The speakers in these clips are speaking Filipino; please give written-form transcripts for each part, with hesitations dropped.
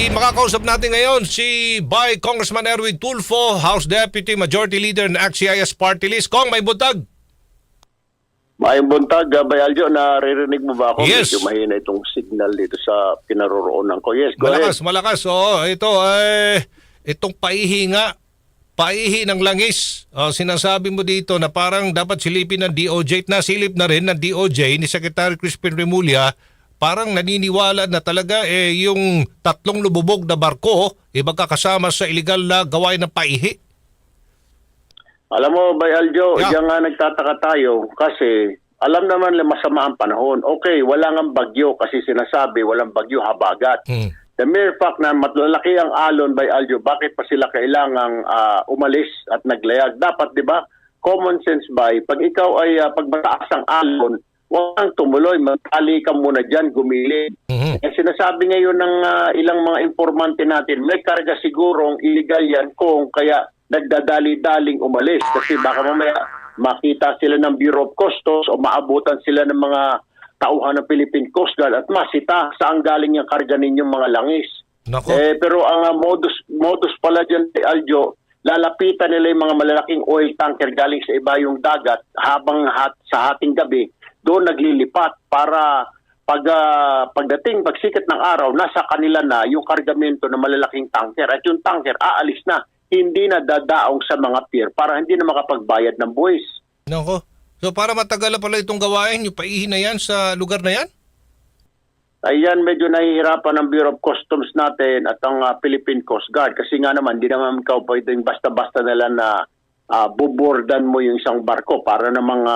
Makakausap natin ngayon si Vice Congressman Erwin Tulfo, House Deputy Majority Leader ng ACT-CIS Party List. Kong, may buntag. May buntag, Bayaljo, naririnig mo ba ako? Yes. Medyo mahina itong signal dito sa pinaroroonan ko. Yes, go Malakas, ahead. malakas. Oo, itong paihi ng langis. Sinasabi mo dito na parang dapat silipin ng DOJ at nasilip na rin ng DOJ ni Secretary Crispin Remulla. Parang naniniwala na talaga yung tatlong lububog na barko magkakasama sa illegal na gawain ng paihi. Alam mo, Bayaljo, Yeah. diyan nga nagtataka tayo kasi alam naman na masama ang panahon. Okay, wala nga bagyo kasi sinasabi walang bagyo habagat. The mere fact na malalaki ang alon, Bayaljo, bakit pa sila kailangang umalis at naglayag? Dapat, di ba, common sense by, pag ikaw ay pagmataas ang alon, huwag kang tumuloy, magtali ka muna dyan, gumili. Sinasabi ngayon ng ilang mga informante natin, may karga sigurong illegal yan kung kaya nagdadali-daling umalis. Kasi baka mamaya makita sila ng Bureau of Customs o maabutan sila ng mga tauhan ng Philippine Coast Guard at masita saan galing yung karga ninyong mga langis. Nako. Pero ang modus pala dyan, Aljo, lalapitan nila yung mga malalaking oil tanker galing sa iba yung dagat habang sa hating gabi, doon naglilipat para pagsikat ng araw, nasa kanila na yung kargamento ng malalaking tanker at yung tanker aalis na, hindi na dadaong sa mga pier para hindi na makapagbayad ng buwis. Nako. So para matagal na pala itong gawain, yung paihi na yan sa lugar na yan? Ayan, medyo nahihirapan ang Bureau of Customs natin at ang Philippine Coast Guard kasi nga naman, di naman ikaw pwedeng basta-basta nila na bubordan mo yung isang barko para namang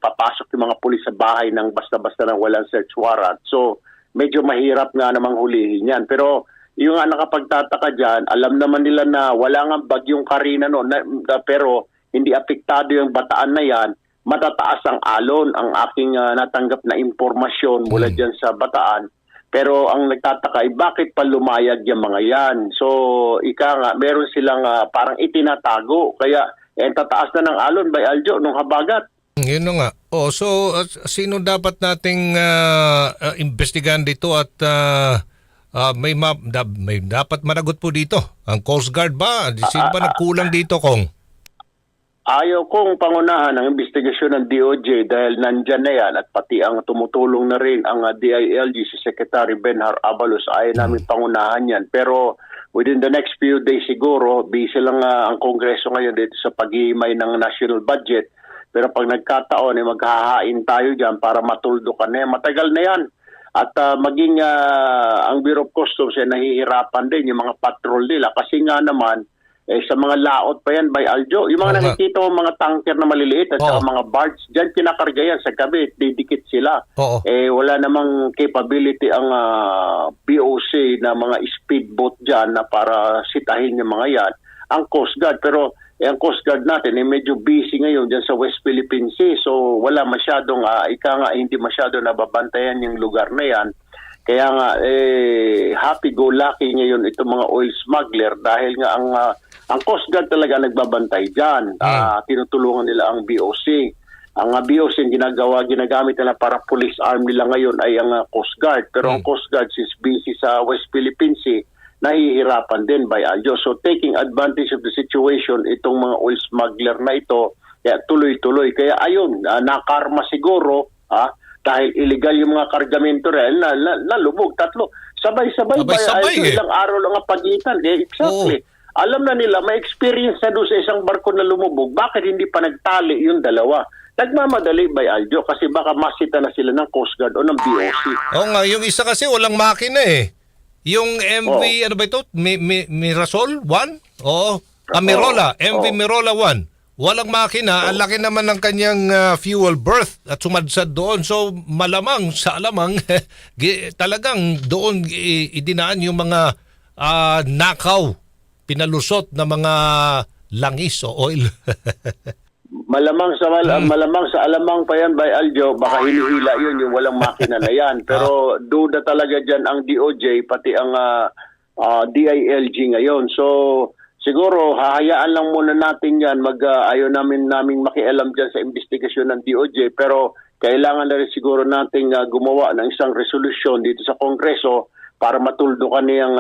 papasok yung mga pulis sa bahay ng basta-basta na walang search warrant. So, medyo mahirap nga namang hulihin yan. Pero yung nakapagtataka dyan, alam naman nila na wala nga bagyong Karina no, pero hindi apektado yung Bataan na yan, matataas ang alon. Ang aking natanggap na impormasyon mula dyan sa Bataan. Pero ang nagtataka ay bakit pa lumayag yung mga yan? So, meron silang parang itinatago. Kaya, tataas na ng alon, Bayaljo, nung habagat. Yun na nga. So, sino dapat nating investigahan dito at may dapat managot po dito? Ang Coast Guard ba? Sino ba nagkulang dito, Kong? Ayaw kong pangunahan ang investigasyon ng DOJ dahil nandyan na yan at pati ang tumutulong na rin ang DILG si Secretary Benhar Abalos. Ayaw namin pangunahan yan. Pero within the next few days siguro, busy lang ang Kongreso ngayon dito sa paghihimay ng national budget. Pero pag nagkataon, maghahain tayo dyan para matuldukan na yan. Matagal na yan. At maging ang Bureau of Customs ay nahihirapan din yung mga patrol nila kasi nga naman, sa mga laot pa yan, Bayaljo. Yung mga nakikita mo, mga tanker na maliliit at saka mga barge, dyan kinakarga yan sa gabi, didikit sila. Wala namang capability ang BOC na mga speedboat dyan na para sitahin yung mga yan. Ang Coast Guard, pero ang Coast Guard natin medyo busy ngayon dyan sa West Philippine Sea. So wala masyadong, hindi masyado nababantayan yung lugar na yan. Kaya nga, happy-go-lucky ngayon itong mga oil smuggler dahil nga ang Coast Guard talaga nagbabantay dyan. Tinutulungan nila ang BOC. Ang BOC ginagamit nila para police arm nila ngayon ay ang Coast Guard. Pero ang Coast Guard since busy sa West Philippine Sea, nahihirapan din by Aljo. So taking advantage of the situation, itong mga oil smuggler na ito, kaya tuloy-tuloy. Kaya ayun, nakarma siguro, dahil illegal yung mga kargamento rin, nalubog, tatlo. Sabay-sabay ilang araw lang ang pagitan. Exactly. Alam na nila, may experience na doon sa isang barko na lumubog. Bakit hindi pa nagtali yung dalawa? Nagmamadali by Aljo kasi baka masita na sila ng Coast Guard o ng BOC. Oo nga, yung isa kasi walang makina eh. Yung MV, ano ba ito? Mirasol 1? Oo. Mirola. MV Mirola 1. Walang makina. Ang laki naman ng kanyang fuel berth at sumadsad doon. So malamang, sa alamang, talagang doon idinaan yung mga nakaw, pinalusot na mga langis o oil. Malamang sa alamang pa yan by Aljo, baka hinihila yun yung walang makina na yan. Pero duda talaga dyan ang DOJ pati ang DILG ngayon. So siguro hahayaan lang muna natin yan. Ayaw namin makialam dyan sa investigasyon ng DOJ. Pero kailangan na rin siguro natin gumawa ng isang resolusyon dito sa Kongreso para matuldukan niyang